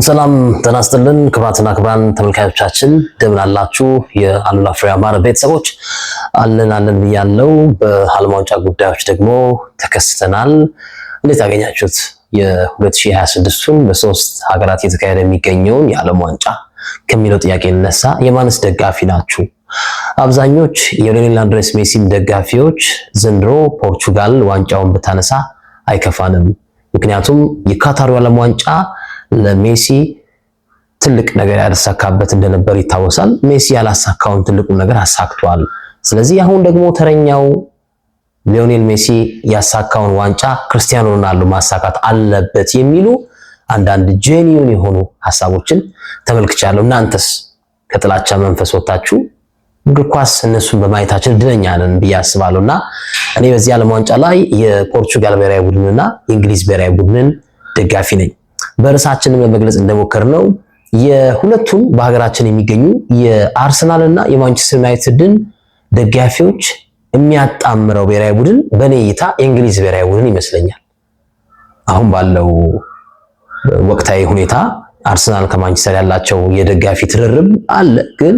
ሰላም ጤና ይስጥልን ክቡራትና ክቡራን ተመልካቾቻችን እንደምን አላችሁ? የአሉላ ፍሬ አማረ ቤተሰቦች አለን ብያለሁ። በዓለም ዋንጫ ጉዳዮች ደግሞ ተከስተናል። እንዴት አገኛችሁት? የ2026ቱን በሶስት ሀገራት የተካሄደ የሚገኘውን የዓለም ዋንጫ ከሚለው ጥያቄ ልነሳ። የማንስ ደጋፊ ናችሁ? አብዛኞች የሊዮኔል አንድሬስ ሜሲም ደጋፊዎች ዘንድሮ ፖርቹጋል ዋንጫውን ብታነሳ አይከፋንም፣ ምክንያቱም የካታሩ ዓለም ዋንጫ ለሜሲ ትልቅ ነገር ያላሳካበት እንደነበር ይታወሳል። ሜሲ ያላሳካውን ትልቁን ነገር አሳክቷል። ስለዚህ አሁን ደግሞ ተረኛው ሊዮኔል ሜሲ ያሳካውን ዋንጫ ክርስቲያኖ ሮናልዶ ማሳካት አለበት የሚሉ አንዳንድ ጄኒዩን የሆኑ ሐሳቦችን ተመልክቻለሁ። እናንተስ ከጥላቻ መንፈስ ወጣችሁ እግር ኳስ እነሱን በማየታችን እድለኛ ነን ብዬ አስባለሁና እኔ በዚህ ዓለም ዋንጫ ላይ የፖርቹጋል ብሔራዊ ቡድንና የእንግሊዝ ብሔራዊ ቡድንን ደጋፊ ነኝ። በርዕሳችንም ለመግለጽ እንደሞከርነው የሁለቱም በሀገራችን የሚገኙ የአርሰናል እና የማንቸስተር ዩናይትድን ደጋፊዎች የሚያጣምረው ብሔራዊ ቡድን በኔ እይታ የእንግሊዝ ብሔራዊ ቡድን ይመስለኛል። አሁን ባለው ወቅታዊ ሁኔታ አርሰናል ከማንቸስተር ያላቸው የደጋፊ ትርርብ አለ፣ ግን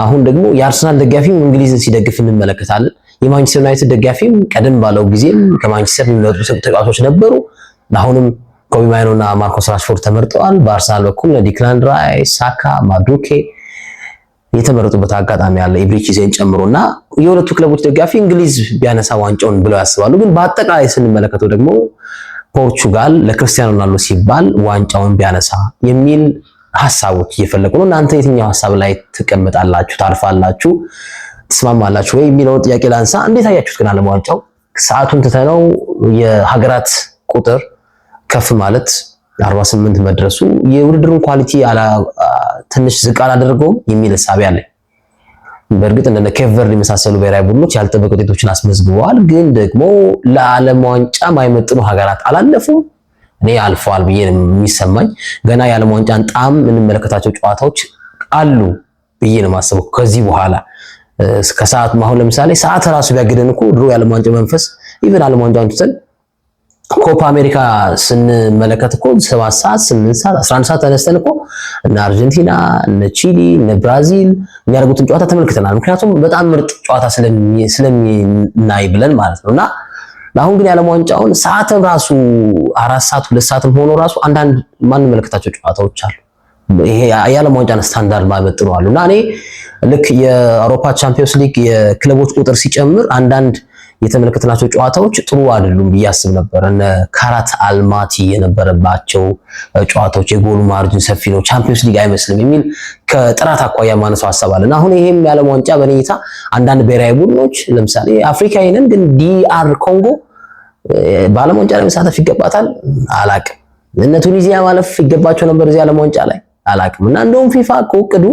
አሁን ደግሞ የአርሰናል ደጋፊም እንግሊዝን ሲደግፍ እንመለከታለን። የማንቸስተር ዩናይትድ ደጋፊም ቀደም ባለው ጊዜም ከማንቸስተር የሚመጡ ተጫዋቾች ነበሩ። አሁንም ኮቢ ማይኖ እና ማርኮስ ራሽፎርድ ተመርጠዋል። በአርሰናል በኩል ዲክላን ራይስ፣ ሳካ፣ ማዱኬ የተመረጡበት አጋጣሚ አለ፣ ኢብሪቺዜን ጨምሮና የሁለቱ ክለቦች ደጋፊ እንግሊዝ ቢያነሳ ዋንጫውን ብለው ያስባሉ። ግን በአጠቃላይ ስንመለከተው ደግሞ ፖርቹጋል ለክርስቲያኖ ሮናልዶ ሲባል ዋንጫውን ቢያነሳ የሚል ሐሳቦች እየፈለቁ ነው። እናንተ የትኛው ሐሳብ ላይ ትቀመጣላችሁ? ታርፋላችሁ? ትስማማላችሁ ወይ የሚለውን ጥያቄ ላንሳ። እንዴት አያችሁት ግን ዓለም ዋንጫው ሰዓቱን ትተነው የሀገራት ቁጥር ከፍ ማለት 48 መድረሱ የውድድሩን ኳሊቲ ትንሽ ዝቅ አላደረገውም የሚል ሐሳብ አለ። በእርግጥ እንደ ኬፕ ቨርዲ የመሳሰሉ ብሔራዊ ቡድኖች ያልተጠበቁ ውጤቶችን አስመዝግበዋል፣ ግን ደግሞ ለዓለም ዋንጫ ማይመጥኑ ሀገራት አላለፉም። እኔ አልፈዋል ብዬ የሚሰማኝ ገና የዓለም ዋንጫን ጣም የምንመለከታቸው ጨዋታዎች አሉ ብዬ ነው የማስበው። ከዚህ በኋላ እስከ ሰዓት አሁን ለምሳሌ ሰዓት ራሱ ቢያገደን እኮ ድሮ የዓለም ዋንጫ መንፈስ ኢቭን ዓለም ዋንጫውን ትተን ኮፓ አሜሪካ ስንመለከት እኮ 7 ሰዓት 8 ሰዓት 11 ሰዓት ተነስተን እኮ እነ አርጀንቲና እነ ቺሊ እነ ብራዚል የሚያደርጉትን ጨዋታ ተመልክተናል። ምክንያቱም በጣም ምርጥ ጨዋታ ስለሚናይ ብለን ማለት ነውና አሁን ግን የዓለም ዋንጫውን ሰዓትም ራሱ 4 ሰዓት 2 ሰዓትም ሆኖ ራሱ አንዳንድ ማንመለከታቸው ጨዋታዎች አሉ። ይሄ የዓለም ዋንጫን ስታንዳርድ ማይመጥኑ አሉና እኔ ልክ የአውሮፓ ቻምፒዮንስ ሊግ የክለቦች ቁጥር ሲጨምር አንዳንድ የተመለከትናቸው ጨዋታዎች ጥሩ አይደሉም ብዬ አስብ ነበር። እነ ካራት አልማቲ የነበረባቸው ጨዋታዎች የጎል ማርጅን ሰፊ ነው፣ ቻምፒዮንስ ሊግ አይመስልም የሚል ከጥራት አኳያ ማነሳው ሐሳብ አለና አሁን ይሄም የዓለም ዋንጫ በኔታ አንዳንድ ብሔራዊ ቡድኖች ለምሳሌ አፍሪካዊ ነን ግን ዲአር ኮንጎ በዓለም ዋንጫ ላይ መሳተፍ ይገባታል አላቅም። እነ ቱኒዚያ ማለፍ ይገባቸው ነበር እዚህ ዓለም ዋንጫ ላይ አላቅም። እና እንደውም ፊፋ ከወቅዱ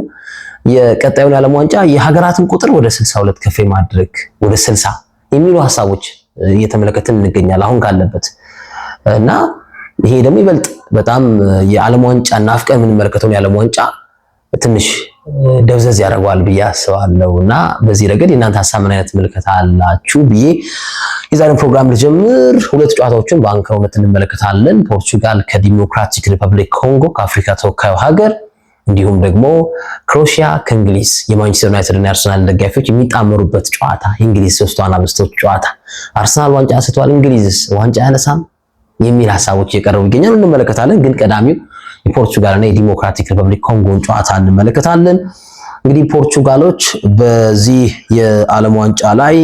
የቀጣዩን የዓለም ዋንጫ የሀገራትን ቁጥር ወደ 62 ከፍ ማድረግ ወደ 60 የሚሉ ሐሳቦች እየተመለከትን እንገኛለን አሁን ካለበት እና ይሄ ደግሞ ይበልጥ በጣም የዓለም ዋንጫ ናፍቀን የምንመለከተው የዓለም ዋንጫ ትንሽ ደብዘዝ ያደርገዋል ብዬ አስባለሁ። እና በዚህ ረገድ የእናንተ ሐሳብ ምን አይነት ምልከታ አላችሁ ብዬ የዛሬውን ፕሮግራም ልጀምር። ሁለት ጨዋታዎችን በአንክሮነት እንመለከታለን። ፖርቹጋል ከዲሞክራቲክ ሪፐብሊክ ኮንጎ ከአፍሪካ ተወካዩ ሀገር፣ እንዲሁም ደግሞ ክሮኤሺያ ከእንግሊዝ የማንቸስተር ዩናይትድ እና የአርሰናል ደጋፊዎች የሚጣመሩበት ጨዋታ፣ የእንግሊዝ ሶስት ዋና በስቶች ጨዋታ። አርሰናል ዋንጫ አንስቷል፣ እንግሊዝስ ዋንጫ ያነሳም የሚል ሐሳቦች እየቀረቡ ይገኛሉ። እንመለከታለን። ግን ቀዳሚው የፖርቹጋል እና የዲሞክራቲክ ሪፐብሊክ ኮንጎን ጨዋታ እንመለከታለን። እንግዲህ ፖርቹጋሎች በዚህ የዓለም ዋንጫ ላይ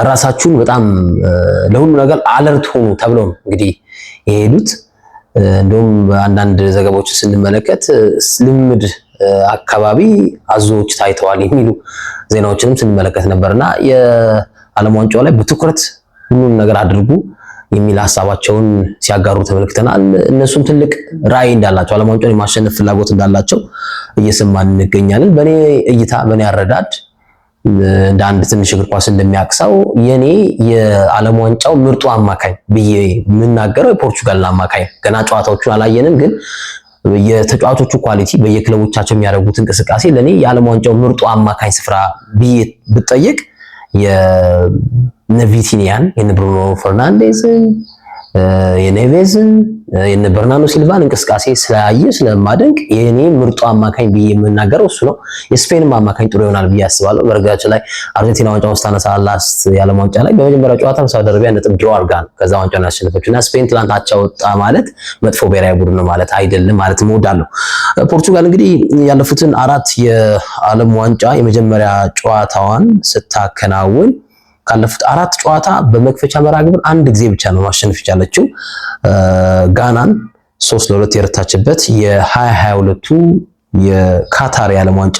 ራሳችሁን በጣም ለሁሉ ነገር አለርት ሆኑ ተብለው እንግዲህ የሄዱት እንደውም አንዳንድ ዘገባዎችን ስንመለከት ልምምድ አካባቢ አዞዎች ታይተዋል የሚሉ ዜናዎችንም ስንመለከት ነበርና የዓለም ዋንጫው ላይ በትኩረት ሁሉን ነገር አድርጉ የሚል ሐሳባቸውን ሲያጋሩ ተመልክተናል። እነሱም ትልቅ ራዕይ እንዳላቸው ዓለም ዋንጫውን የማሸነፍ ፍላጎት እንዳላቸው እየሰማን እንገኛለን። በኔ እይታ በኔ አረዳድ እንደ አንድ ትንሽ እግር ኳስ እንደሚያቅሰው የኔ የዓለም ዋንጫው ምርጡ አማካኝ ብዬ የምናገረው የፖርቹጋልን አማካኝ ገና ጨዋታዎቹን አላየንም፣ ግን የተጫዋቾቹ ኳሊቲ በየክለቦቻቸው የሚያደርጉት እንቅስቃሴ ለኔ የዓለም ዋንጫው ምርጡ አማካኝ ስፍራ ብዬ ብጠየቅ የነቪቲኒያን የብሩኖ ፈርናንዴዝን የኔቬዝን የነ በርናርዶ ሲልቫን እንቅስቃሴ ስለማደንቅ የኔ ምርጡ አማካኝ ብዬ የምናገረው እሱ ነው። የስፔንም አማካኝ ጥሩ ይሆናል ብዬ አስባለሁ። በርግጥ ላይ አርጀንቲና ዋንጫውን ስታነሳ ላስት የዓለም ዋንጫ ላይ በመጀመሪያው ጨዋታ ሳውዲ አረቢያ ነጥብ ድሮ አድርጋ ነው ከዛ ዋንጫውን ያሸነፈችው እና ስፔን ትላንት አቻ ወጣ ማለት መጥፎ ብሔራዊ ቡድን ነው ማለት አይደለም ማለት እወዳለሁ። ፖርቹጋል እንግዲህ ያለፉትን 4 የዓለም ዋንጫ የመጀመሪያ ጨዋታዋን ስታከናውን ካለፉት 4 ጨዋታ በመክፈቻ መርሃ ግብር አንድ ጊዜ ብቻ ነው ማሸነፍ የቻለችው። ጋናን 3-2 የረታችበት የ2022ቱ የካታር የዓለም ዋንጫ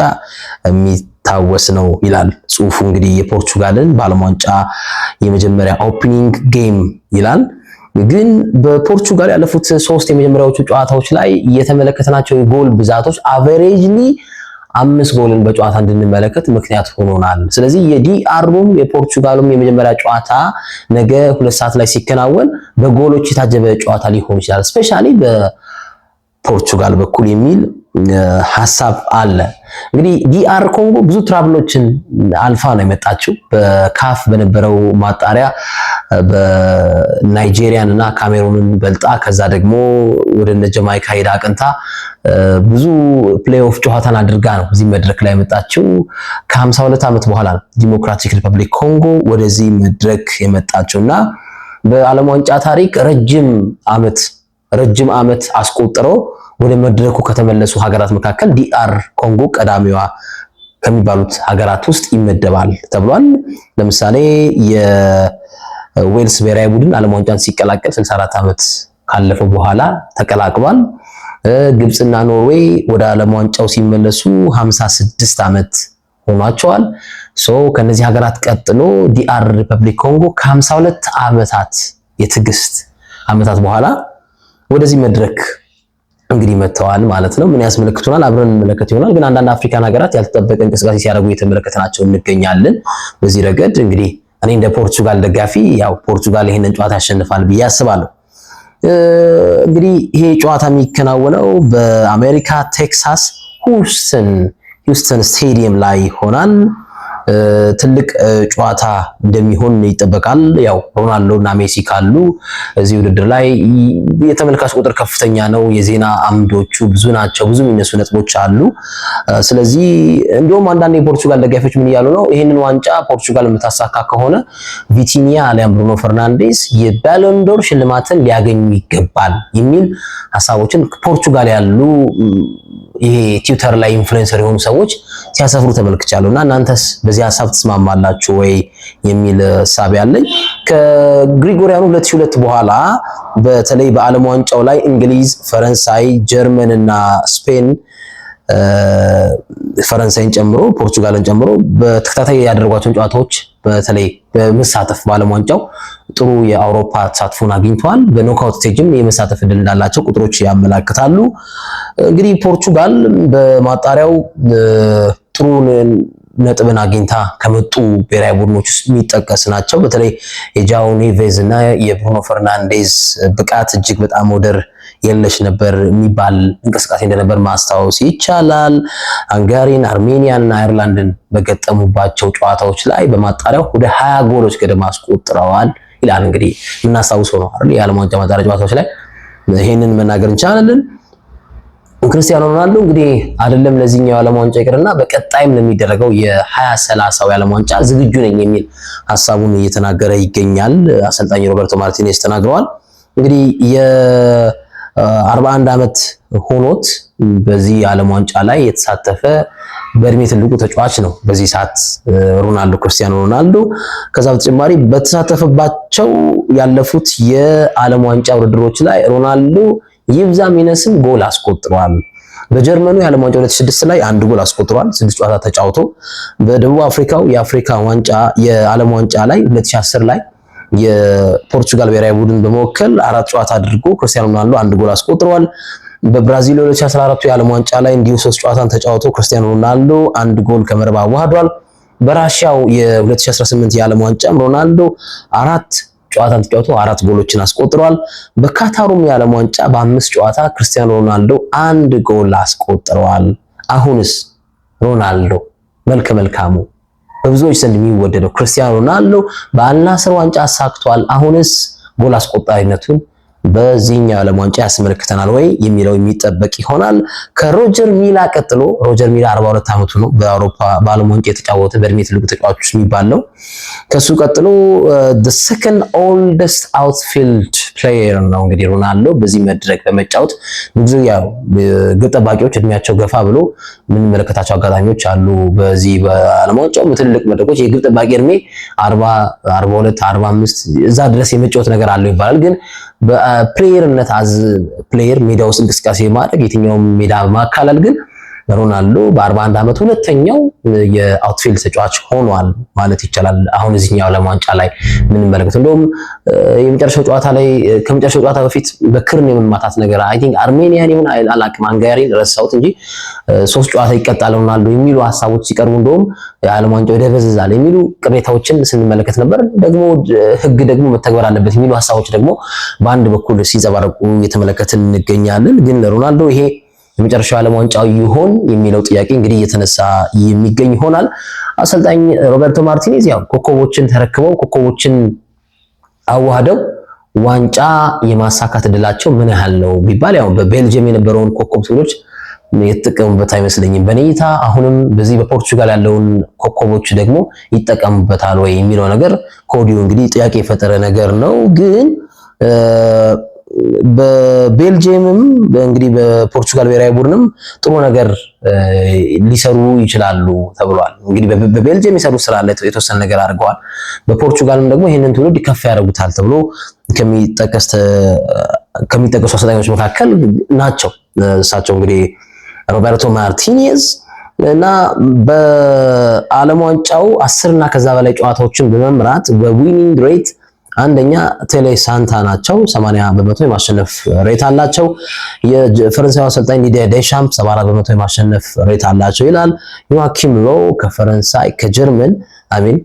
የሚታወስ ነው ይላል ጽሁፉ። እንግዲህ የፖርቹጋልን በዓለም ዋንጫ የመጀመሪያ ኦፕኒንግ ጌም ይላል። ግን በፖርቹጋል ያለፉት 3 የመጀመሪያዎቹ ጨዋታዎች ላይ የተመለከትናቸው የጎል ብዛቶች አቨሬጅሊ 5 ጎልን በጨዋታ እንድንመለከት ምክንያት ሆኖናል። ስለዚህ የዲአርም የፖርቹጋልም የመጀመሪያ ጨዋታ ነገ 2 ሰዓት ላይ ሲከናወን በጎሎች የታጀበ ጨዋታ ሊሆን ይችላል ስፔሻሊ በፖርቹጋል በኩል የሚል ሐሳብ አለ። እንግዲህ ዲአር ኮንጎ ብዙ ትራቭሎችን አልፋ ነው የመጣችው። በካፍ በነበረው ማጣሪያ በናይጄሪያን እና ካሜሩንን በልጣ ከዛ ደግሞ ወደ ጀማይካ ሄዳ አቅንታ ብዙ ፕሌይኦፍ ጨዋታን አድርጋ ነው እዚህ መድረክ ላይ የመጣችው። ከ52 ዓመት በኋላ ዲሞክራቲክ ሪፐብሊክ ኮንጎ ወደዚህ መድረክ የመጣችውና በዓለም ዋንጫ ታሪክ ረጅም ዓመት አስቆጥረው ወደ መድረኩ ከተመለሱ ሀገራት መካከል ዲአር ኮንጎ ቀዳሚዋ ከሚባሉት ሀገራት ውስጥ ይመደባል ተብሏል። ለምሳሌ የዌልስ ብሔራዊ ቡድን ዓለም ዋንጫን ሲቀላቀል 64 ዓመት ካለፈው በኋላ ተቀላቅሏል። ግብጽና ኖርዌይ ወደ ዓለም ዋንጫው ሲመለሱ 56 ዓመት ሆኗቸዋል። ከነዚህ ሀገራት ቀጥሎ ዲአር ሪፐብሊክ ኮንጎ ከ52 ዓመታት የትዕግስት ዓመታት በኋላ ወደዚህ መድረክ እንግዲህ መተዋል ማለት ነው። ምን ያስመለክቱናል? አብረን እንመለከት ይሆናል። ግን አንዳንድ አፍሪካን ሀገራት ያልተጠበቀ እንቅስቃሴ ሲያደርጉ የተመለከትናቸው እንገኛለን። በዚህ ረገድ እንግዲህ እኔ እንደ ፖርቹጋል ደጋፊ ያው ፖርቹጋል ይሄንን ጨዋታ ያሸንፋል ብዬ አስባለሁ። እንግዲህ ይሄ ጨዋታ የሚከናወነው በአሜሪካ ቴክሳስ ሂውስተን ስቴዲየም ላይ ይሆናል። ትልቅ ጨዋታ እንደሚሆን ይጠበቃል። ያው ሮናልዶ እና ሜሲ ካሉ እዚህ ውድድር ላይ የተመልካች ቁጥር ከፍተኛ ነው። የዜና አምዶቹ ብዙ ናቸው። ብዙ የሚነሱ ነጥቦች አሉ። ስለዚህ እንደውም አንዳንድ የፖርቹጋል ደጋፊዎች ምን እያሉ ነው? ይህንን ዋንጫ ፖርቹጋል የምታሳካ ከሆነ ቪቲኒያ አሊያም ብሩኖ ፈርናንዴስ የባሎንዶር ሽልማትን ሊያገኙ ይገባል የሚል ሀሳቦችን ፖርቹጋል ያሉ ይሄ ትዊተር ላይ ኢንፍሉዌንሰር የሆኑ ሰዎች ሲያሰፍሩ ተመልክቻለሁ። እና እናንተስ በዚህ ሀሳብ ትስማማላችሁ ወይ የሚል ሀሳብ ያለኝ። ከግሪጎሪያኑ 2002 በኋላ በተለይ በዓለም ዋንጫው ላይ እንግሊዝ፣ ፈረንሳይ፣ ጀርመን እና ስፔን ፈረንሳይን ጨምሮ ፖርቹጋልን ጨምሮ በተከታታይ ያደረጓቸውን ጨዋታዎች በተለይ በመሳተፍ በዓለም ዋንጫው ጥሩ የአውሮፓ ተሳትፎን አግኝተዋል። በኖካውት ስቴጅም የመሳተፍ እድል እንዳላቸው ቁጥሮች ያመላክታሉ። እንግዲህ ፖርቹጋል በማጣሪያው ጥሩ ነጥብን አግኝታ ከመጡ ብሔራዊ ቡድኖች ውስጥ የሚጠቀስ ናቸው። በተለይ የጃኦ ኔቬዝ እና የብሩኖ ፈርናንዴዝ ብቃት እጅግ በጣም ወደር የለሽ ነበር የሚባል እንቅስቃሴ እንደነበር ማስታወስ ይቻላል። ሃንጋሪን፣ አርሜኒያን እና አየርላንድን በገጠሙባቸው ጨዋታዎች ላይ በማጣሪያው ወደ 20 ጎሎች ገደማ አስቆጥረዋል ይላል። እንግዲህ የምናስታውሰው ነው አይደል? የዓለም ዋንጫ ማጣሪያ ጨዋታዎች ላይ ይሄንን መናገር እንችላለን። ክርስቲያኖ ሮናልዶ እንግዲህ አይደለም ለዚህኛው የዓለም ዋንጫ ይቅርና በቀጣይም ለሚደረገው የ2030 የዓለም ዋንጫ ዝግጁ ነኝ የሚል ሐሳቡን እየተናገረ ይገኛል። አሰልጣኝ ሮበርቶ ማርቲኔዝ ተናግረዋል። እንግዲህ የ41 ዓመት ሆኖት በዚህ የዓለም ዋንጫ ላይ የተሳተፈ በእድሜ ትልቁ ተጫዋች ነው በዚህ ሰዓት ሮናልዶ፣ ክርስቲያኖ ሮናልዶ። ከዛ በተጨማሪ በተሳተፈባቸው ያለፉት የዓለም ዋንጫ ውድድሮች ላይ ሮናልዶ ይብዛም ይነስም ጎል አስቆጥሯል። በጀርመኑ የዓለም ዋንጫ 2006 ላይ 1 ጎል አስቆጥሯል 6 ጨዋታ ተጫውቶ። በደቡብ አፍሪካው የአፍሪካ ዋንጫ የዓለም ዋንጫ ላይ 2010 ላይ የፖርቹጋል ብሔራዊ ቡድን በመወከል 4 ጨዋታ አድርጎ ክርስቲያኖ ሮናልዶ 1 ጎል አስቆጥሯል። በብራዚል 2014 የዓለም ዋንጫ ላይ እንዲሁ 3 ጨዋታን ተጫውቶ ክርስቲያኖ ሮናልዶ 1 ጎል ከመረብ አዋህዷል። በራሻው የ2018 የዓለም ዋንጫም ሮናልዶ 4 ጨዋታን ተጫውቶ 4 ጎሎችን አስቆጥሯል። በካታሩም የዓለም ዋንጫ በ5 ጨዋታ ክርስቲያኖ ሮናልዶ 1 ጎል አስቆጥሯል። አሁንስ ሮናልዶ መልከ መልካሙ በብዙዎች ዘንድ የሚወደደው ክርስቲያኖ ሮናልዶ በአልናስር ዋንጫ አሳክቷል። አሁንስ ጎል አስቆጣሪነቱን በዚህኛው ዓለም ዋንጫ ያስመለክተናል ወይ የሚለው የሚጠበቅ ይሆናል። ከሮጀር ሚላ ቀጥሎ ሮጀር ሚላ 42 ዓመቱ ነው። በአውሮፓ በዓለም ዋንጫ የተጫወተ በእድሜ ትልቁ ተጫዋቾች የሚባል ነው። ከሱ ቀጥሎ the second oldest outfield player ነው እንግዲህ ሮናልዶ በዚህ መድረክ በመጫወት ብዙ ያው ግብ ጠባቂዎች እድሜያቸው ገፋ ብሎ የምንመለከታቸው አጋጣሚዎች አሉ። በዚህ በዓለም ዋንጫው በትልቅ መድረኮች የግብ ጠባቂ እድሜ 40 42 45 እዛ ድረስ የመጫወት ነገር አለው ይባላል። ግን በፕሌየርነት አዝ ፕሌየር ሜዳ ውስጥ እንቅስቃሴ ማድረግ የትኛውም ሜዳ ማካለል ግን ሮናልዶ በ41 ዓመት ሁለተኛው የአውትፊልድ ተጫዋች ሆኗል ማለት ይቻላል። አሁን እዚህኛው ዓለም ዋንጫ ላይ ምን መለከት እንደውም የመጨረሻው ጨዋታ ላይ ከመጨረሻው ጨዋታ በፊት በክርን የመማታት ነገር አይ ቲንክ አርሜኒያን ይሁን አላቅም ሃንጋሪን ረሳሁት እንጂ 3 ጨዋታ ይቀጣል ሮናልዶ የሚሉ ሐሳቦች ሲቀርቡ እንደውም የዓለም ዋንጫው ይደበዝዛል የሚሉ ቅሬታዎችን ስንመለከት ነበር። ደግሞ ህግ ደግሞ መተግበር አለበት የሚሉ ሐሳቦች ደግሞ በአንድ በኩል ሲንጸባረቁ የተመለከትን እንገኛለን። ግን ለሮናልዶ ይሄ የመጨረሻው ዓለም ዋንጫው ይሆን የሚለው ጥያቄ እንግዲህ እየተነሳ የሚገኝ ይሆናል። አሰልጣኝ ሮበርቶ ማርቲኔዝ ያው ኮከቦችን ተረክበው ኮከቦችን አዋህደው ዋንጫ የማሳካት እድላቸው ምን ያህል ነው ቢባል ያው በቤልጅየም የነበረውን ኮከብ ትውልድ የተጠቀሙበት አይመስለኝም። በኔታ አሁንም በዚህ በፖርቹጋል ያለውን ኮከቦች ደግሞ ይጠቀሙበታል ወይ የሚለው ነገር ከወዲሁ እንግዲህ ጥያቄ የፈጠረ ነገር ነው። ግን በቤልጂየምም እንግዲህ በፖርቹጋል ብሔራዊ ቡድንም ጥሩ ነገር ሊሰሩ ይችላሉ ተብሏል። እንግዲህ በቤልጂየም የሰሩ ስራ ላይ የተወሰነ ነገር አድርገዋል። በፖርቹጋልም ደግሞ ይሄንን ትውልድ ከፍ ያደርጉታል ተብሎ ከሚጠቀሱ አሰልጣኞች መካከል ናቸው። እሳቸው እንግዲህ ሮበርቶ ማርቲኔዝ እና በዓለም ዋንጫው 10 እና ከዛ በላይ ጨዋታዎችን በመምራት በዊኒንግ ሬት አንደኛ ቴሌ ሳንታ ናቸው። 80% የማሸነፍ ሬት አላቸው። የፈረንሳዩ አሰልጣኝ ዲዲየር ዴሻምፕ 74% የማሸነፍ ሬት አላቸው ይላል። ዮአኪም ሎው ከፈረንሳይ ከጀርመን አሚን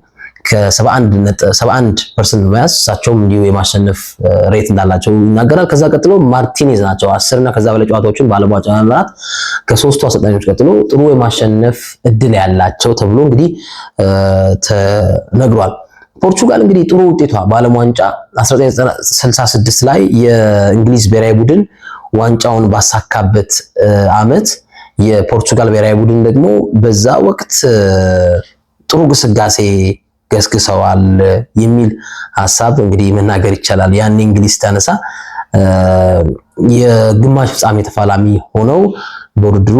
ከ71% በመያዝ እሳቸውም እንዲሁ የማሸነፍ ሬት እንዳላቸው ይናገራል። ከዛ ቀጥሎ ማርቲኔዝ ናቸው 10 እና ከዛ በላይ ጨዋታዎችን በዓለም ዋንጫ በመምራት ከሶስቱ አሰልጣኞች ቀጥሎ ጥሩ የማሸነፍ እድል ያላቸው ተብሎ እንግዲህ ተነግሯል። ፖርቹጋል እንግዲህ ጥሩ ውጤቷ በዓለም ዋንጫ 1966 ላይ የእንግሊዝ ብሔራዊ ቡድን ዋንጫውን ባሳካበት ዓመት የፖርቹጋል ብሔራዊ ቡድን ደግሞ በዛ ወቅት ጥሩ ግስጋሴ ገስግሰዋል የሚል ሐሳብ እንግዲህ መናገር ይቻላል። ያን እንግሊዝ ታነሳ የግማሽ ፍጻሜ ተፋላሚ ሆነው በውድድሩ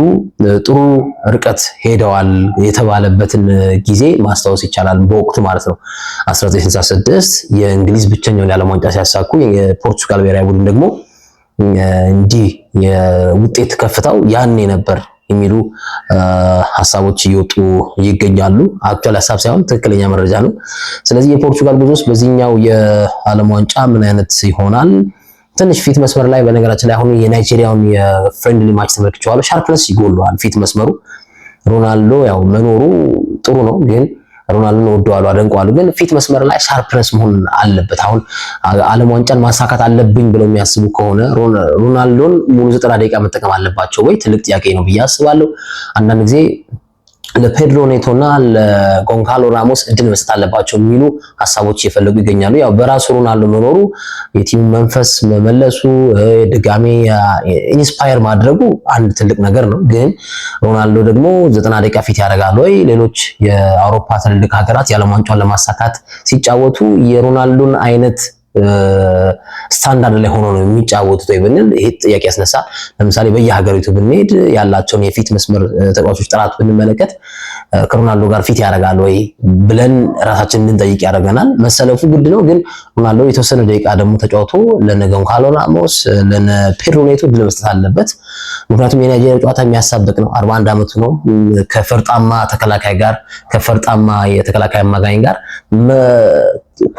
ጥሩ ርቀት ሄደዋል የተባለበትን ጊዜ ማስታወስ ይቻላል። በወቅቱ ማለት ነው 1966 የእንግሊዝ ብቸኛውን የዓለም ዋንጫ ሲያሳኩ የፖርቹጋል ብሔራዊ ቡድን ደግሞ እንዲህ የውጤት ከፍታው ያኔ ነበር የሚሉ ሐሳቦች እየወጡ ይገኛሉ። አክቹዋሊ ሐሳብ ሳይሆን ትክክለኛ መረጃ ነው። ስለዚህ የፖርቹጋል ጉዞስ በዚህኛው የዓለም ዋንጫ ምን አይነት ይሆናል? ትንሽ ፊት መስመር ላይ በነገራችን ላይ አሁን የናይጄሪያውን የፍሬንድሊ ማች ተመልክቼዋለሁ። ሻርፕነስ ይጎለዋል ፊት መስመሩ። ሮናልዶ ያው መኖሩ ጥሩ ነው፣ ግን ሮናልዶን ወደዋለሁ አደንቀዋለሁ፣ ግን ፊት መስመር ላይ ሻርፕነስ መሆን አለበት። አሁን ዓለም ዋንጫን ማሳካት አለብኝ ብለው የሚያስቡ ከሆነ ሮናልዶን ሙሉ 90 ደቂቃ መጠቀም አለባቸው ወይ? ትልቅ ጥያቄ ነው ብዬ አስባለሁ። አንዳንድ ጊዜ ለፔድሮ ኔቶና ለጎንካሎ ራሞስ እድል መስጠት አለባቸው የሚሉ ሐሳቦች እየፈለጉ ይገኛሉ። ያው በራሱ ሮናልዶ መኖሩ የቲሙ መንፈስ መመለሱ ድጋሜ ኢንስፓየር ማድረጉ አንድ ትልቅ ነገር ነው። ግን ሮናልዶ ደግሞ 90 ደቂቃ ፊት ያደርጋል ወይ? ሌሎች የአውሮፓ ትልልቅ ሀገራት የዓለም ዋንጫውን ለማሳካት ሲጫወቱ የሮናልዶን አይነት ስታንዳርድ ላይ ሆኖ ነው የሚጫወቱት ወይ ብንል ይሄ ጥያቄ ያስነሳል። ለምሳሌ በየሀገሪቱ ብንሄድ ያላቸውን የፊት መስመር ተጫዋቾች ጥራት ብንመለከት ከሮናልዶ ጋር ፊት ያደርጋል ወይ ብለን ራሳችንን እንድንጠይቅ ያደርገናል። መሰለፉ ግድ ነው፣ ግን ሮናልዶ የተወሰነ ደቂቃ ደግሞ ተጫውቶ ለነ ጎንካሎ ራሞስ ለነ ፔድሮ ኔቶ ድል መስጠት አለበት። ምክንያቱም የናይጄሪያ ጨዋታ የሚያሳብቅ ነው። 41 ዓመቱ ነው። ከፈርጣማ ተከላካይ ጋር ከፈርጣማ የተከላካይ አማካኝ ጋር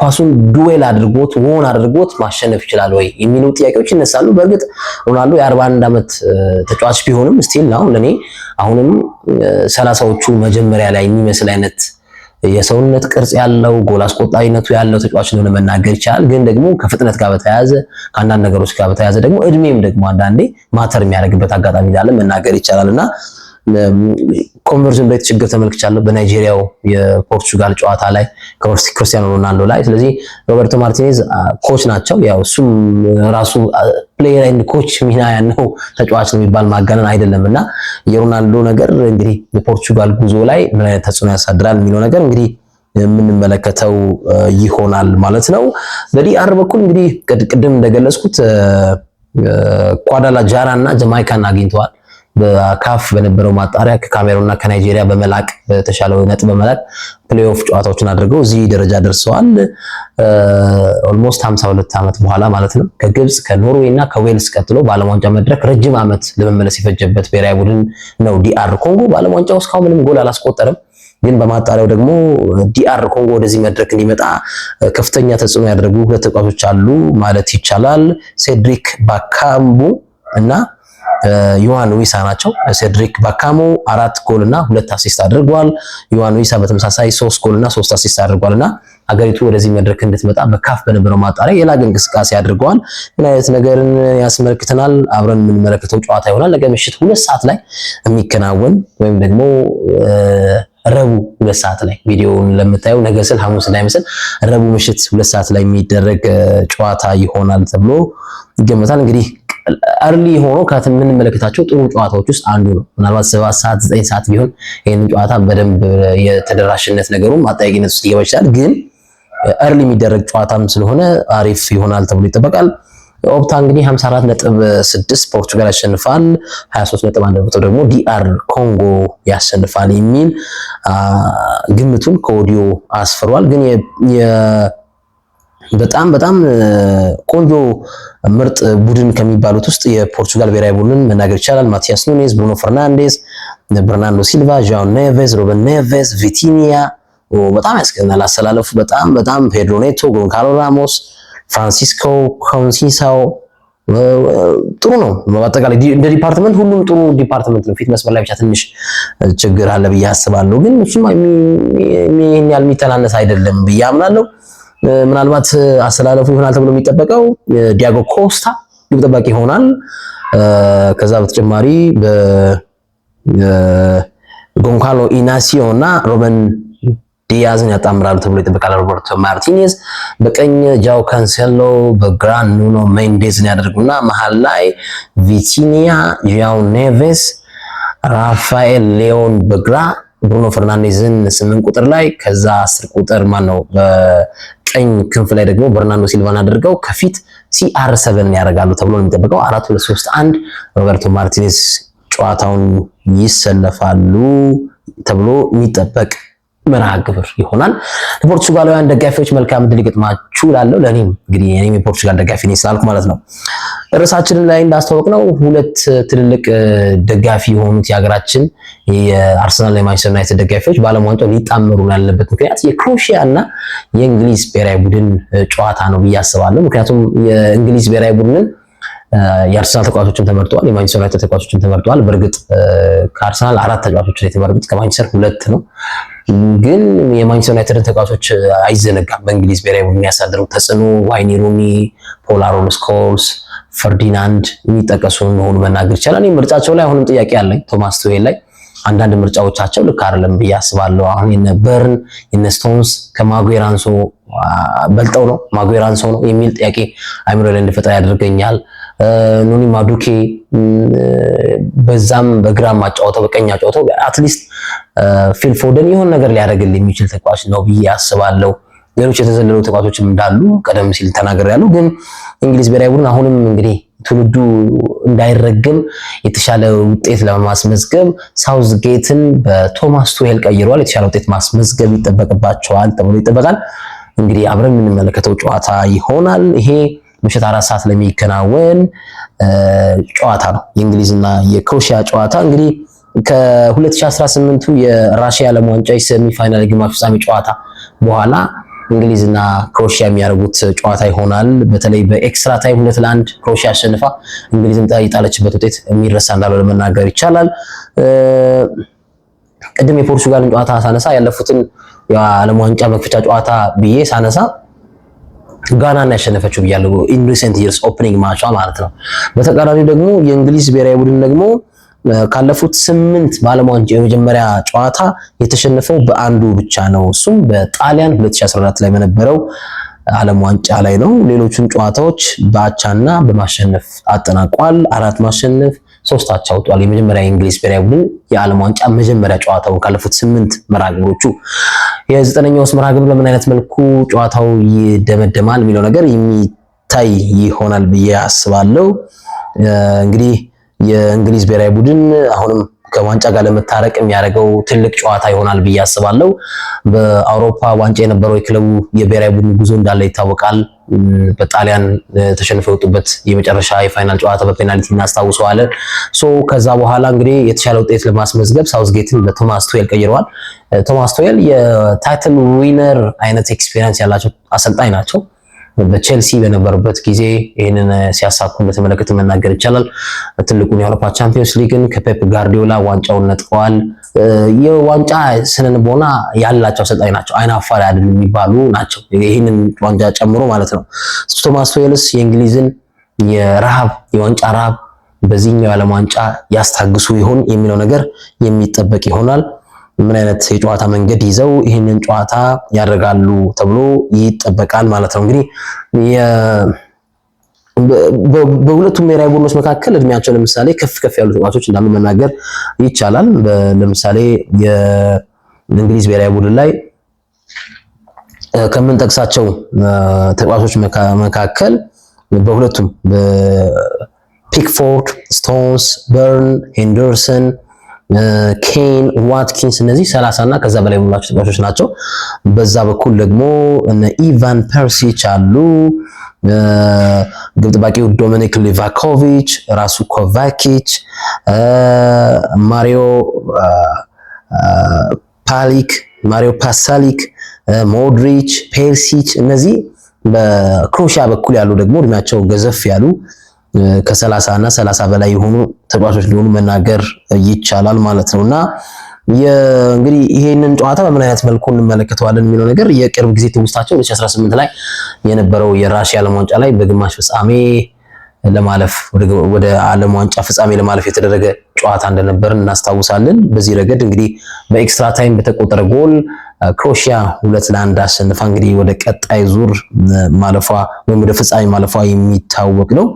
ኳሱን ዱዌል አድርጎት ወን አድርጎት ማሸነፍ ይችላል ወይ የሚሉ ጥያቄዎች ይነሳሉ። በእርግጥ ሮናልዶ የ41 ዓመት ተጫዋች ቢሆንም ስቲል ነው ለኔ አሁንም 30ዎቹ መጀመሪያ ላይ የሚመስል አይነት የሰውነት ቅርጽ ያለው ጎል አስቆጣሪነቱ ያለው ተጫዋች ነው ለመናገር ይቻላል። ግን ደግሞ ከፍጥነት ጋር በተያያዘ ከአንዳንድ ነገሮች ጋር በተያያዘ ደግሞ እድሜም ደግሞ አንዳንዴ ማተር የሚያደርግበት አጋጣሚ እንዳለ መናገር ይቻላልና ኮንቨርዥን ሬት ችግር ተመልክቻለሁ በናይጄሪያው የፖርቹጋል ጨዋታ ላይ ክርስቲያኖ ሮናልዶ ላይ። ስለዚህ ሮበርቶ ማርቲኔዝ ኮች ናቸው። ያው እሱም ራሱ ፕሌየር ኤንድ ኮች ሚና ያለው ተጫዋች ነው የሚባል ማጋነን አይደለምና የሮናልዶ ነገር እንግዲህ የፖርቹጋል ጉዞ ላይ ምን አይነት ተጽዕኖ ያሳድራል የሚለው ነገር እንግዲህ የምንመለከተው ይሆናል ማለት ነው። በዲአር በኩል እንግዲህ ቅድም እንደገለጽኩት ጓዳላጃራ እና ጀማይካን አግኝተዋል። በካፍ በነበረው ማጣሪያ ከካሜሩንና ከናይጄሪያ በመላቅ በተሻለው ነጥብ በመላቅ ፕሌይኦፍ ጨዋታዎችን አድርገው እዚህ ደረጃ ደርሰዋል። ኦልሞስት 52 ዓመት በኋላ ማለት ነው። ከግብጽ ከኖርዌይ እና ከዌልስ ቀጥሎ በዓለም ዋንጫ መድረክ ረጅም ዓመት ለመመለስ የፈጀበት ብሔራዊ ቡድን ነው ዲአር ኮንጎ። በዓለም ዋንጫው እስካሁን ምንም ጎል አላስቆጠረም። ግን በማጣሪያው ደግሞ ዲአር ኮንጎ ወደዚህ መድረክ እንዲመጣ ከፍተኛ ተጽዕኖ ያደረጉ ሁለት ተጫዋቾች አሉ ማለት ይቻላል። ሴድሪክ ባካምቡ እና ዮሐን ዊሳ ናቸው። ሴድሪክ ባካሙ 4 ጎል እና 2 አሲስት አድርጓል። ዮሐን ዊሳ በተመሳሳይ 3 ጎል እና 3 አሲስት አድርጓልና አገሪቱ ወደዚህ መድረክ እንድትመጣ በካፍ በነበረው ማጣሪያ የላቀ እንቅስቃሴ አድርገዋል። ምን አይነት ነገርን ያስመለክተናል? አብረን የምንመለከተው ጨዋታ ይሆናል። ነገ ምሽት 2 ሰዓት ላይ የሚከናወን ወይም ደግሞ ረቡዕ 2 ሰዓት ላይ ቪዲዮውን ለምታዩ ነገ ስል ሐሙስ እንዳይመስል ረቡዕ ምሽት 2 ሰዓት ላይ የሚደረግ ጨዋታ ይሆናል ተብሎ ይገመታል። እንግዲህ አርሊ ሆኖ ከምንመለከታቸው ጥሩ ጨዋታዎች ውስጥ አንዱ ነው። ምናልባት 7 ሰዓት 9 ሰዓት ቢሆን ይሄንን ጨዋታ በደንብ የተደራሽነት ነገሩም አጠያቂነት ውስጥ ሊገባ ይችላል። ግን አርሊ የሚደረግ ጨዋታም ስለሆነ አሪፍ ይሆናል ተብሎ ይጠበቃል። ኦፕታ እንግዲህ 54.6 ፖርቹጋል ያሸንፋል፣ 23.1 ደግሞ ዲአር ኮንጎ ያሸንፋል የሚል ግምቱን ከኦዲዮ አስፍሯል። ግን በጣም ቆንጆ ምርጥ ቡድን ከሚባሉት ውስጥ የፖርቹጋል ብሔራዊ ቡድንን መናገር ይቻላል። ማቲያስ ኑኔዝ፣ ብሩኖ ፈርናንዴዝ፣ በርናርዶ ሲልቫ፣ ዣኦ ኔቬዝ፣ ሮበን ኔቬዝ፣ ቪቲኒያ በጣም ያስገናል። አሰላለፉ በጣም ፔድሮ ኔቶ፣ ጎንካሎ ራሞስ፣ ፍራንሲስኮ ኮንሲሳው ጥሩ ነው። በአጠቃላይ እንደ ዲፓርትመንት ሁሉም ጥሩ ዲፓርትመንት ነው። ፊት መስመር ላይ ብቻ ትንሽ ችግር አለ ብዬ አስባለሁ። ግን እሱም ይሄን ያህል የሚተናነስ አይደለም ብዬ አምናለሁ። ምናልባት አሰላለፉ ይሆናል ተብሎ የሚጠበቀው ዲያጎ ኮስታ ግብ ጠባቂ ይሆናል። ከዛ በተጨማሪ በጎንካሎ ኢናሲዮ እና ሮበን ዲያዝን ያጣምራሉ ተብሎ ይጠበቃል። ሮበርቶ ማርቲኔዝ በቀኝ ጃው ካንሴሎ፣ በግራ ኑኖ ሜንዴዝን ያደርጉና መሃል ላይ ቪቲኒያ፣ ዣኦ ኔቬስ፣ ራፋኤል ሌዮን በግራ ብሩኖ ፈርናንዴዝን 8 ቁጥር ላይ ከዛ 10 ቁጥር ማነው በቀኝ ክንፍ ላይ ደግሞ በርናርዶ ሲልቫን አድርገው ከፊት CR7 ያደርጋሉ ተብሎ ነው የሚጠበቀው። 4-2-3-1 ሮበርቶ ማርቲኔዝ ጨዋታውን ይሰለፋሉ ተብሎ የሚጠበቅ መርሃ ግብር ይሆናል። ለፖርቹጋላውያን ደጋፊዎች መልካም ዕድል ይገጥማችሁ እላለሁ። ለኔም እንግዲህ እኔም የፖርቹጋል ደጋፊ ነኝ ስላልኩ ማለት ነው። ርዕሳችንን ላይ እንዳስተዋወቅነው ሁለት ትልልቅ ደጋፊ የሆኑት የሀገራችን የአርሰናል እና የማንቸስተር ዩናይትድ ደጋፊዎች በዓለም ዋንጫው ሊጣመሩ ያለበት ምክንያት የክሮኤሺያ እና የእንግሊዝ ብሔራዊ ቡድን ጨዋታ ነው ብዬ አስባለሁ። ምክንያቱም የእንግሊዝ ብሔራዊ ቡድንን የአርሰናል ተጫዋቾችን ተመርጠዋል፣ የማንቸስተር ዩናይትድ ተጫዋቾችን ተመርጠዋል። በእርግጥ ከአርሰናል 4 ተጫዋቾችን የተመረጡት ከማንቸስተር 2 ነው። ግን የማንቸስተር ዩናይትድ ተጫዋቾች አይዘነጋም። በእንግሊዝ ብሔራዊ ቡድን ያሳደረው ተጽዕኖ ዋይኒ ሩኒ፣ ፖል አሮን ስኮልስ፣ ፈርዲናንድ የሚጠቀሱ መሆኑ መናገር ይቻላል። እኔ ምርጫቸው ላይ አሁንም ጥያቄ አለኝ። ቶማስ ቱሄል ላይ አንዳንድ ምርጫዎቻቸው ልክ አይደለም ብዬ አስባለሁ። አሁን የነ በርን የነ ስቶንስ ከማጉዌር አንሶ በልጠው ነው ማጉዌር አንሶ ነው የሚል ጥያቄ አይምሮ ላይ እንድፈጠር ያደርገኛል። ኑኒ ማዱኬ በዛም በግራም አጫውተው በቀኝ አጫውተው አትሊስት ፊል ፎደን የሆነ ነገር ሊያደርግልኝ የሚችል ተጫዋች ነው ብዬ አስባለሁ። ሌሎች የተዘለሉ ተጫዋቾችም እንዳሉ ቀደም ሲል ተናግሬያለሁ። ግን እንግሊዝ ብሔራዊ ቡድን አሁንም እንግዲህ ትውልዱ እንዳይረገም የተሻለ ውጤት ለማስመዝገብ ሳውዝጌትን በቶማስ ቱሄል ቀይሯል። የተሻለ ውጤት ማስመዝገብ ይጠበቅባቸዋል ተብሎ ይጠበቃል። እንግዲህ አብረን የምንመለከተው ጨዋታ ይሆናል። ይሄ ምሽት 4 ሰዓት ለሚከናወን ጨዋታ ነው። የእንግሊዝና የክሮኤሺያ ጨዋታ እንግዲህ ከ2018ቱ የራሽያ ዓለም ዋንጫ ሴሚ ፋይናል ግማሽ ፍጻሜ ጨዋታ በኋላ እንግሊዝና ክሮኤሺያ የሚያደርጉት ጨዋታ ይሆናል። በተለይ በኤክስትራ ታይም 2-1 ክሮኤሺያ አሸንፋ እንግሊዝን የጣለችበት ውጤት የሚረሳ እንዳለው ለመናገር ይቻላል። ቅድም የፖርቹጋልን ጨዋታ ሳነሳ ያለፉትን የዓለም ዋንጫ መክፈቻ ጨዋታ ብዬ ሳነሳ ጋናን ያሸነፈችው ብያለሁ። ኢን ሪሰንት ይርስ ኦፕኒንግ ማቿ ማለት ነው። በተቃራኒው ደግሞ የእንግሊዝ ብሔራዊ ቡድን ደግሞ ካለፉት 8 በዓለም ዋንጫ የመጀመሪያ ጨዋታ የተሸነፈው በአንዱ ብቻ ነው። እሱም በጣሊያን 2014 ላይ በነበረው ዓለም ዋንጫ ላይ ነው። ሌሎቹን ጨዋታዎች በአቻና በማሸነፍ አጠናቋል። 4 ማሸነፍ 3 አቻ ወጥቷል። የመጀመሪያ የእንግሊዝ ብሔራዊ ቡድን የዓለም ዋንጫ መጀመሪያ ጨዋታውን ካለፉት 8 መርሃ ግብሮቹ የ9ኛው መርሃ ግብር በምን አይነት መልኩ ጨዋታው ይደመደማል የሚለው ነገር የሚታይ ይሆናል ብዬ አስባለሁ። እንግዲህ የእንግሊዝ ብሔራዊ ቡድን አሁንም ከዋንጫ ጋር ለመታረቅ የሚያደርገው ትልቅ ጨዋታ ይሆናል ብዬ አስባለሁ። በአውሮፓ ዋንጫ የነበረው የክለቡ የብሔራዊ ቡድን ጉዞ እንዳለ ይታወቃል። በጣሊያን ተሸንፈው የወጡበት የመጨረሻ የፋይናል ጨዋታ በፔናልቲ እናስታውሰዋለን። ከዛ በኋላ እንግዲህ የተሻለ ውጤት ለማስመዝገብ ሳውዝጌትን በቶማስ ቱዌል ቀይረዋል። ቶማስ ቱዌል የታይትል ዊነር አይነት ኤክስፒሪየንስ ያላቸው አሰልጣኝ ናቸው። በቼልሲ በነበሩበት ጊዜ ይህንን ሲያሳኩ እንደተመለከተ መናገር ይቻላል። ትልቁን የአውሮፓ ቻምፒዮንስ ሊግን ከፔፕ ጋርዲዮላ ዋንጫውን ነጥቀዋል። የዋንጫ ስነልቦና ያላቸው አሰልጣኝ ናቸው። አይናፋር አይደሉም የሚባሉ ናቸው። ይህንን ዋንጫ ጨምሮ ማለት ነው። ቶማስ ቱዌልስ የእንግሊዝን የዋንጫ ረሃብ በዚህኛው የዓለም ዋንጫ ያስታግሱ ይሆን የሚለው ነገር የሚጠበቅ ይሆናል። ምን አይነት የጨዋታ መንገድ ይዘው ይህንን ጨዋታ ያደርጋሉ ተብሎ ይጠበቃል ማለት ነው። እንግዲህ በሁለቱም ብሔራዊ ቡድኖች መካከል እድሜያቸው ለምሳሌ ከፍ ያሉ ተጫዋቾች እንዳሉ መናገር ይቻላል። ለምሳሌ የእንግሊዝ ብሔራዊ ቡድን ላይ ከምንጠቅሳቸው ተጫዋቾች መካከል በሁለቱም በፒክፎርድ፣ ስቶንስ፣ በርን፣ ሄንደርሰን፣ ኬን፣ ዋትኪንስ እነዚህ 30 እና ከዛ በላይ ሙላቸው ተጫዋቾች ናቸው። በዛ በኩል ደግሞ እነ ኢቫን ፐርሲች አሉ። ግብ ጠባቂው ዶሚኒክ ሊቫኮቪች፣ ራሱ ኮቫኪች፣ ማሪዮ ፓሳሊክ፣ ሞድሪች፣ ፔርሲች እነዚህ በክሮሺያ በኩል ያሉ ደግሞ እድሜያቸው ገዘፍ ያሉ ከ30 እና 30 በላይ የሆኑ ተጫዋቾች ሊሆኑ መናገር ይቻላል ማለት ነውና እንግዲህ ይሄንን ጨዋታ በምን አይነት መልኩ እንመለከተዋለን የሚለው ነገር የቅርብ ጊዜ ትውስታቸው 2018 ላይ የነበረው የራሺያ ዓለም ዋንጫ ላይ በግማሽ ፍጻሜ ለማለፍ ወደ ዓለም ዋንጫ ፍጻሜ ለማለፍ የተደረገ ጨዋታ እንደነበር እናስታውሳለን። በዚህ ረገድ እንግዲህ በኤክስትራ ታይም በተቆጠረ ጎል ክሮሺያ 2-1 አሸንፋ እንግዲህ ወደ ቀጣይ ዙር ማለፏ ወይም ወደ ፍጻሜ ማለፏ የሚታወቅ ነው።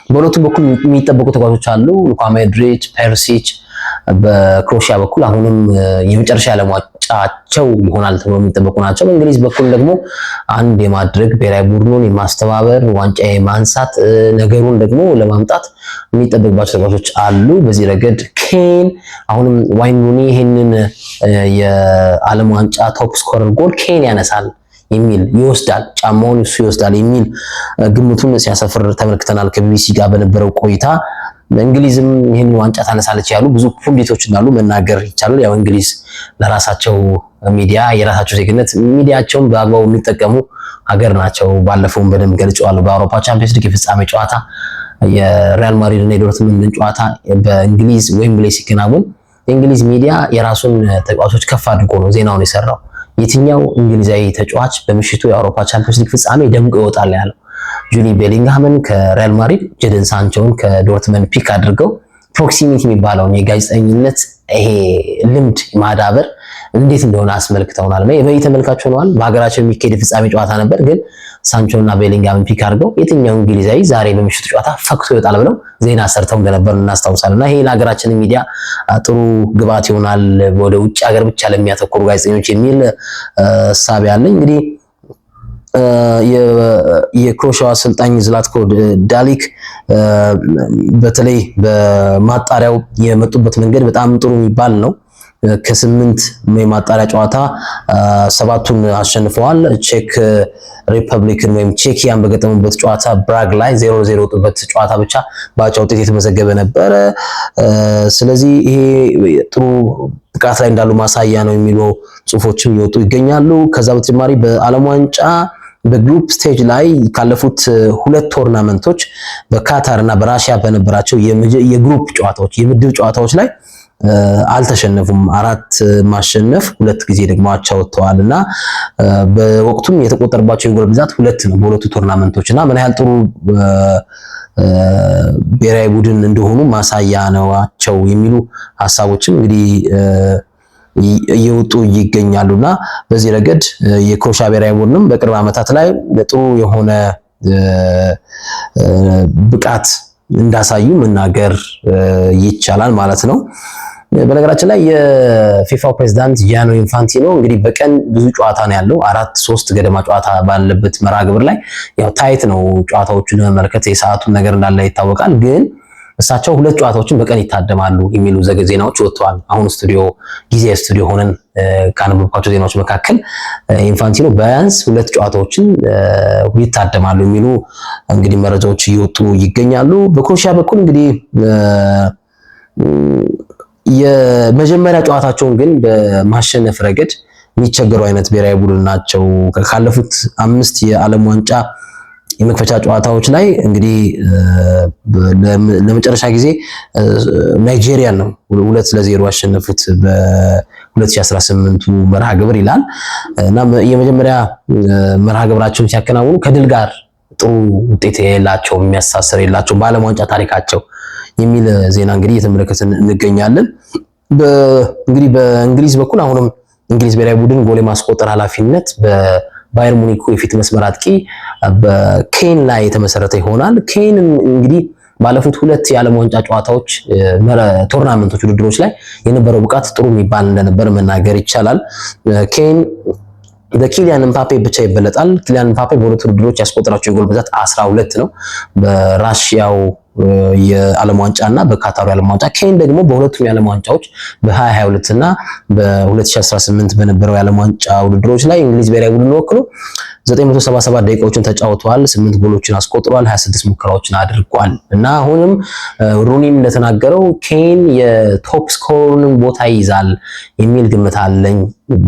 በሁለቱም በኩል የሚጠበቁ ተጫዋቾች አሉ። ሉካ ሞድሪች፣ ፐርሲች በክሮሺያ በኩል አሁንም የመጨረሻ ዓለም ዋንጫቸው ይሆናል ተብሎ የሚጠበቁ ናቸው። በእንግሊዝ በኩል ደግሞ አንድ የማድረግ ብሔራዊ ቡድኑን የማስተባበር ዋንጫ የማንሳት ነገሩን ደግሞ ለማምጣት የሚጠበቅባቸው ተጫዋቾች አሉ። በዚህ ረገድ ኬን አሁንም ዋይን ሩኒ ይሄንን የዓለም ዋንጫ ቶፕ ስኮረር ጎል ኬን ያነሳል የሚል ይወስዳል፣ ጫማውን እሱ ይወስዳል የሚል ግምቱን ሲያሰፍር ተመልክተናል ከቢቢሲ ጋር በነበረው ቆይታ። እንግሊዝም ይህን ዋንጫ ታነሳለች ያሉ ብዙ ፑንዲቶች እንዳሉ መናገር ይቻላል። ያው እንግሊዝ ለራሳቸው ሚዲያ የራሳቸው ዜግነት ሚዲያቸውን በአግባቡ የሚጠቀሙ ሀገር ናቸው። ባለፈውም በደንብ ገልጸዋል። በአውሮፓ ቻምፒዮንስ ሊግ የፍጻሜ ጨዋታ የሪያል ማድሪድ እና የዶርትሙንድ ጨዋታ በእንግሊዝ ዌምብሌይ ሲከናወን የእንግሊዝ ሚዲያ የራሱን ተጫዋቾች ከፍ አድርጎ ነው ዜናውን የሰራው። የትኛው እንግሊዛዊ ተጫዋች በምሽቱ የአውሮፓ ቻምፒዮንስ ሊግ ፍጻሜ ደምቆ ይወጣል ያለው ጁሊ ቤሊንግሃምን ከሪያል ማድሪድ፣ ጀደን ሳንቾን ከዶርትመንድ ፒክ አድርገው ፕሮክሲሚቲ የሚባለውን የጋዜጠኝነት ይሄ ልምድ ማዳበር እንዴት እንደሆነ አስመልክተውናል እና የበይ ተመልካች ሆነዋል። በሀገራቸው የሚካሄድ የፍጻሜ ጨዋታ ነበር፣ ግን ሳንቾና ቤሊንግሃምን ፒክ አድርገው የትኛው እንግሊዛዊ ዛሬ በምሽቱ ጨዋታ ፈክቶ ይወጣል ብለው ዜና ሰርተው እንደነበር እናስታውሳለን። እና ይሄ ለሀገራችን ሚዲያ ጥሩ ግብዓት ይሆናል ወደ ውጭ ሀገር ብቻ ለሚያተኩሩ ጋዜጠኞች የሚል እሳቤ አለኝ። እንግዲህ የክሮሺያው አሰልጣኝ ዝላትኮ ዳሊክ በተለይ በማጣሪያው የመጡበት መንገድ በጣም ጥሩ የሚባል ነው። ከ8 የማጣሪያ ጨዋታ 7ቱን አሸንፈዋል። ቼክ ሪፐብሊክን ወይም ቼኪያን በገጠሙበት ጨዋታ ብራግ ላይ 0-0 ወጡበት ጨዋታ ብቻ በአቻ ውጤት የተመዘገበ ነበረ። ስለዚህ ይሄ ጥሩ ብቃት ላይ እንዳሉ ማሳያ ነው የሚሉ ጽሁፎችም ይወጡ ይገኛሉ። ከዛ በተጨማሪ በዓለም ዋንጫ በግሩፕ ስቴጅ ላይ ካለፉት 2 ቶርናመንቶች በካታር እና በራሺያ በነበራቸው የግሩፕ ጨዋታዎች የምድብ ጨዋታዎች ላይ አልተሸነፉም። 4 ማሸነፍ 2 ጊዜ ደግሞ አቻ ወጥተዋል እና በወቅቱም የተቆጠረባቸው የጎል ብዛት 2 ነው በሁለቱ ቶርናመንቶች እና ምን ያህል ጥሩ ብሔራዊ ቡድን እንደሆኑ ማሳያ ናቸው የሚሉ ሐሳቦችም እንግዲህ እየወጡ ይገኛሉና በዚህ ረገድ የክሮሻ ብሔራዊ ቡድንም በቅርብ ዓመታት ላይ ጥሩ የሆነ ብቃት እንዳሳዩ መናገር ይቻላል ማለት ነው። በነገራችን ላይ የፊፋው ፕሬዝዳንት ጂያኒ ኢንፋንቲኖ እንግዲህ በቀን ብዙ ጨዋታ ነው ያለው 4-3 ገደማ ጨዋታ ባለበት መርሃ ግብር ላይ ያው ታይት ነው ጨዋታዎቹን ለመመልከት የሰዓቱን ነገር እንዳለ ይታወቃል። ግን እሳቸው 2 ጨዋታዎችን በቀን ይታደማሉ የሚሉ ዜናዎች ወጥተዋል። አሁን ስቱዲዮ ሆነን ካነበብኳቸው ዜናዎች መካከል ኢንፋንቲኖ ቢያንስ 2 ጨዋታዎችን ይታደማሉ የሚሉ እንግዲህ መረጃዎች እየወጡ ይገኛሉ። በክሮኤሺያ በኩል እንግዲህ የመጀመሪያ ጨዋታቸውን ግን በማሸነፍ ረገድ የሚቸገሩ አይነት ብሔራዊ ቡድን ናቸው። ካለፉት 5 የዓለም ዋንጫ የመክፈቻ ጨዋታዎች ላይ እንግዲህ ለመጨረሻ ጊዜ ናይጄሪያ ነው 2-0 ያሸነፉት በ2018 መርሃ ግብር ይላል እና የመጀመሪያ መርሃ ግብራቸውን ሲያከናውኑ ከድል ጋር ጥሩ ውጤት የላቸው የሚያሳስር የላቸው በዓለም ዋንጫ ታሪካቸው የሚል ዜና እንግዲህ እየተመለከትን እንገኛለን። እንግዲህ በእንግሊዝ በኩል አሁንም እንግሊዝ ብሔራዊ ቡድን ጎል የማስቆጠር ኃላፊነት በባየር ሙኒኩ የፊት መስመር አጥቂ በኬን ላይ የተመሰረተ ይሆናል። ኬን እንግዲህ ባለፉት 2 የዓለም ዋንጫ ጨዋታዎች ቶርናመንቶች ውድድሮች ላይ የነበረው ብቃት ጥሩ የሚባል እንደነበር መናገር ይቻላል። ኬን በኪሊያን ምባፔ ብቻ ይበለጣል። ኪሊያን ምባፔ በሁለት ውድድሮች ያስቆጠራቸው የጎል ብዛት 12 ነው። በራሺያው የዓለም ዋንጫ እና በካታሩ የዓለም ዋንጫ። ኬን ደግሞ በሁለቱም የዓለም ዋንጫዎች በ2022 እና በ2018 በነበረው የዓለም ዋንጫ ውድድሮች ላይ እንግሊዝ ብሔራዊ ቡድን ወክሎ 977 ደቂቃዎችን ተጫውተዋል። 8 ጎሎችን አስቆጥሯል። 26 ሙከራዎችን አድርጓል እና አሁንም ሩኒም እንደተናገረው ኬን የቶፕ ስኮርን ቦታ ይይዛል የሚል ግምት አለኝ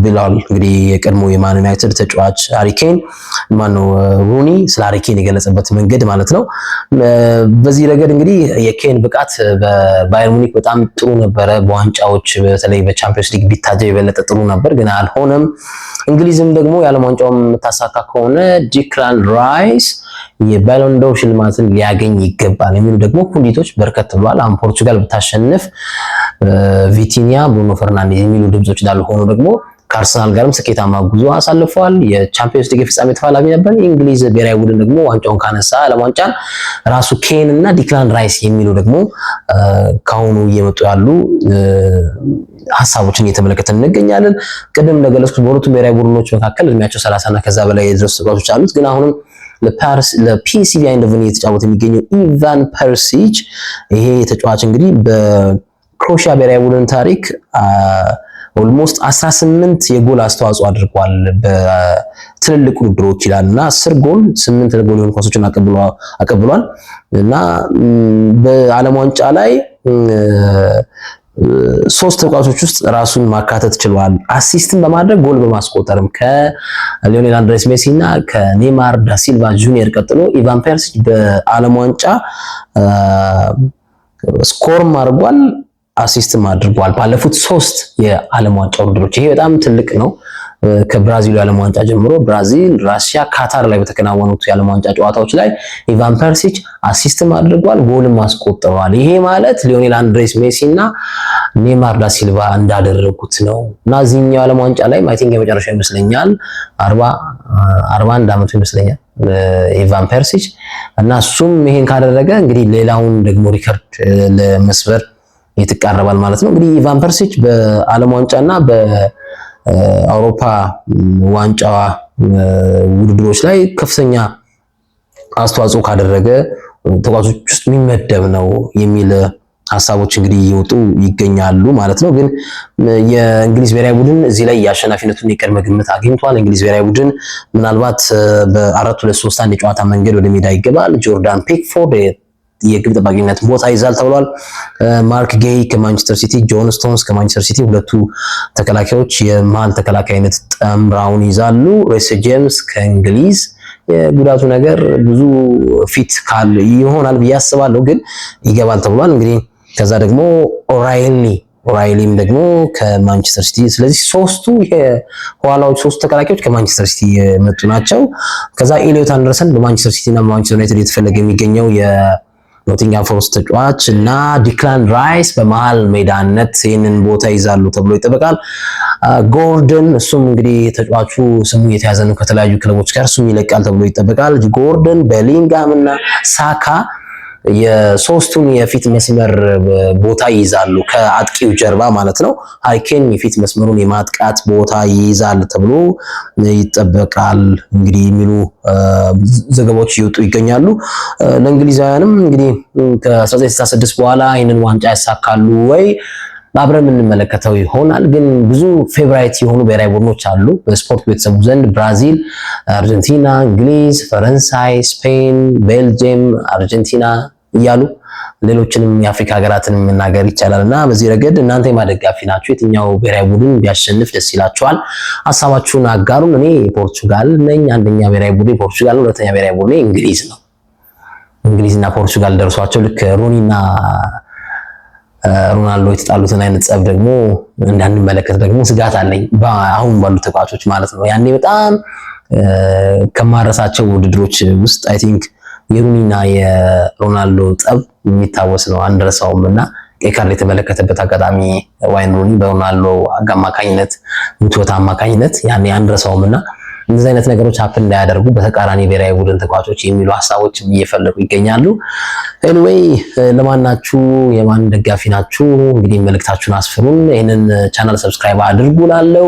ብሏል። እንግዲህ የቀድሞ የማን ዩናይትድ ተጫዋች ሃሪኬን ሩኒ ስለ ሃሪኬን የገለጸበት መንገድ ማለት ነው። በዚህ ረገድ እንግዲህ የኬን ብቃት በባየር ሙኒክ በጣም ጥሩ ነበረ። በዋንጫዎች በተለይ በቻምፒየንስ ሊግ ቢታጀብ የበለጠ ጥሩ ነበር፣ ግን አልሆነም። እንግሊዝም ደግሞ የዓለም ዋንጫውን የምታሳካ ከሆነ ዲክላን ራይስ የባሎን ዶር ሽልማትን ሊያገኝ ይገባል የሚሉ ደግሞ ፑንዲቶች በርከት ብለዋል። አሁን ፖርቹጋል ብታሸንፍ ቪቲኒያ፣ ብሩኖ ፈርናንዴዝ የሚሉ ድምጾች እንዳሉ ሆኖ ደግሞ ከአርሰናል ጋርም ስኬታማ ጉዞ አሳልፈዋል። የቻምፒየንስ ሊግ ፍጻሜ ተፋላሚ ነበር። የእንግሊዝ ብሔራዊ ቡድን ደግሞ ዋንጫውን ካነሳ ዓለም ዋንጫን ራሱ ኬን እና ዲክላን ራይስ የሚሉ ደግሞ ካሁኑ እየመጡ ያሉ ሀሳቦችን እየተመለከተን እንገኛለን። ቅድም እንደገለጽኩት በሁለቱም ብሔራዊ ቡድኖች መካከል እድሜያቸው 30 እና ከዛ በላይ የደረሱ ተጫዋቾች አሉት። ግን አሁንም ለፒኤስቪ አይንድሆቨን እየተጫወተ የሚገኘው ኢቫን ፐርሲች ይሄ ተጫዋች እንግዲህ በክሮኤሺያ ብሔራዊ ቡድን ታሪክ ኦልሞስት 18 የጎል አስተዋጽኦ አድርጓል በትልልቅ ውድድሮች ይላልና 10 ጎል 8 ጎል የሆኑ ኳሶችን አቀብሏል እና በዓለም ዋንጫ ላይ 3 ተጫዋቾች ውስጥ ራሱን ማካተት ችሏል። አሲስትን በማድረግ ጎል በማስቆጠርም ከሊዮኔል አንድሬስ ሜሲ እና ከኔይማር ዳ ሲልቫ ጁኒየር ቀጥሎ ኢቫን ፐርሲች በዓለም ዋንጫ ስኮርም አድርጓል፣ አሲስትም አድርጓል ባለፉት 3 የዓለም ዋንጫ ውድድሮች። ይሄ በጣም ትልቅ ነው። ከብራዚሉ የዓለም ዋንጫ ጀምሮ ብራዚል፣ ራሽያ፣ ካታር ላይ በተከናወኑት የዓለም ዋንጫ ጨዋታዎች ላይ ኢቫን ፐርሲች አሲስትም አድርጓል፣ ጎልም አስቆጥሯል። ይሄ ማለት ሊዮኔል አንድሬስ ሜሲ እና ኔይማር ዳ ሲልቫ እንዳደረጉት ነው እና እዚህኛው የዓለም ዋንጫ ላይ አይ ቲንክ የመጨረሻው ይመስለኛል 41 ዓመቱ ይመስለኛል ኢቫን ፐርሲች እና እሱም ይሄን ካደረገ እንግዲህ ሌላውን ደግሞ ሪከርድ ለመስበር ይተቃረባል ማለት ነው። እንግዲህ ኢቫን ፐርሲች በዓለም ዋንጫና በአውሮፓ ዋንጫ ውድድሮች ላይ ከፍተኛ አስተዋጽኦ ካደረገ ተጫዋቾች ውስጥ የሚመደብ ነው የሚል ሀሳቦች እንግዲህ እየወጡ ይገኛሉ ማለት ነው። ግን የእንግሊዝ ብሔራዊ ቡድን እዚህ ላይ የአሸናፊነቱን የቅድመ ግምት አግኝቷል። እንግሊዝ ብሔራዊ ቡድን ምናልባት በ4-2-3-1 የጨዋታ መንገድ ወደ ሜዳ ይገባል። ጆርዳን ፒክፎርድ የግብ ጠባቂነት ቦታ ይዛል ተብሏል። ማርክ ጌይ ከማንቸስተር ሲቲ፣ ጆን ስቶንስ ከማንቸስተር ሲቲ ሁለቱ ተከላካዮች የመሃል ተከላካይነት ጠምራውን ይዛሉ። ሬስ ጄምስ ከእንግሊዝ የጉዳቱ ነገር ብዙ ፊት ካል ይሆናል ብዬ አስባለሁ፣ ግን ይገባል ተብሏል። እንግዲህ ከዛ ደግሞ ኦራይሊም ደግሞ ከማንቸስተር ሲቲ። ስለዚህ የኋላዎች 3 ተከላካዮች ከማንቸስተር ሲቲ የመጡ ናቸው። ከዛ ኤሊዮት አንደርሰን በማንቸስተር ሲቲ እና በማንቸስተር ዩናይትድ የተፈለገ የሚገኘው ኖቲንግሃም ፎረስት ተጫዋች እና ዲክላን ራይስ በመሃል ሜዳነት ይህንን ቦታ ይዛሉ ተብሎ ይጠበቃል። ጎርደን እሱም እንግዲህ ተጫዋቹ ስሙ የተያዘ ነው ከተለያዩ ክለቦች ጋር እሱም ይለቃል ተብሎ ይጠበቃል። ጎርደን፣ ቤሊንጋም እና ሳካ የሶስቱን የፊት መስመር ቦታ ይይዛሉ ከአጥቂው ጀርባ ማለት ነው። ሃሪኬን የፊት መስመሩን የማጥቃት ቦታ ይይዛል ተብሎ ይጠበቃል እንግዲህ የሚሉ ዘገባዎች እየወጡ ይገኛሉ። ለእንግሊዛውያንም እንግዲህ ከ1966 በኋላ ይህንን ዋንጫ ያሳካሉ ወይ አብረን የምንመለከተው ይሆናል። ግን ብዙ ፌቨራይት የሆኑ ብሔራዊ ቡድኖች አሉ በስፖርት ቤተሰቡ ዘንድ ብራዚል፣ አርጀንቲና፣ እንግሊዝ፣ ፈረንሳይ፣ ስፔን፣ ቤልጅየም፣ አርጀንቲና እያሉ ሌሎችንም የአፍሪካ ሀገራትን መናገር ይቻላልና በዚህ ረገድ እናንተ የማደጋፊ ናችሁ? የትኛው ብሔራዊ ቡድን ቢያሸንፍ ደስ ይላችኋል? ሀሳባችሁን አጋሩን። እኔ ፖርቹጋል ነኝ። አንደኛ ብሔራዊ ቡድን ፖርቹጋል፣ ሁለተኛ ብሔራዊ ቡድን እንግሊዝ ነው። እንግሊዝና ፖርቹጋል ደርሷቸው ልክ ሮኒና ሮናልዶ የተጣሉትን አይነት ጸብ ደግሞ እንዳንመለከት ደግሞ ስጋት አለኝ አሁን ባሉ ተጫዋቾች ማለት ነው። ያኔ በጣም ከማረሳቸው ውድድሮች ውስጥ አይ ቲንክ የሩኒና የሮናልዶ ጸብ የሚታወስ ነው፣ አንረሳውምና ቀይ ካርድ የተመለከተበት አጋጣሚ ዋይን ሩኒ በሮናልዶ አማካኝነት ሙቶታ አማካኝነት ያኔ አንረሳውምና እንደዚህ አይነት ነገሮች ሀፕን እንዳያደርጉ በተቃራኒ ብሔራዊ ቡድን ተጫዋቾች የሚሉ ሀሳቦችም እየፈለቁ ይገኛሉ። ኤኒዌይ ለማናችሁ የማን ደጋፊ ናችሁ? እንግዲህ መልእክታችሁን አስፍሩን። ይህንን ቻናል ሰብስክራይብ አድርጉ። ላለው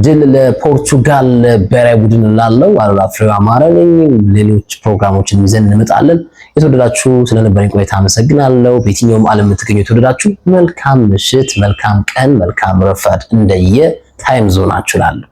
ድል ለፖርቹጋል ብሔራዊ ቡድን ላለው አሉላ ፍሬው አማረ ነኝ። ሌሎች ፕሮግራሞችን ይዘን እንመጣለን። የተወደዳችሁ ስለነበረኝ ቆይታ አመሰግናለሁ። በየትኛውም ዓለም የምትገኙ የተወደዳችሁ መልካም ምሽት፣ መልካም ቀን፣ መልካም ረፋድ እንደየ ታይም ዞናችሁ ላለው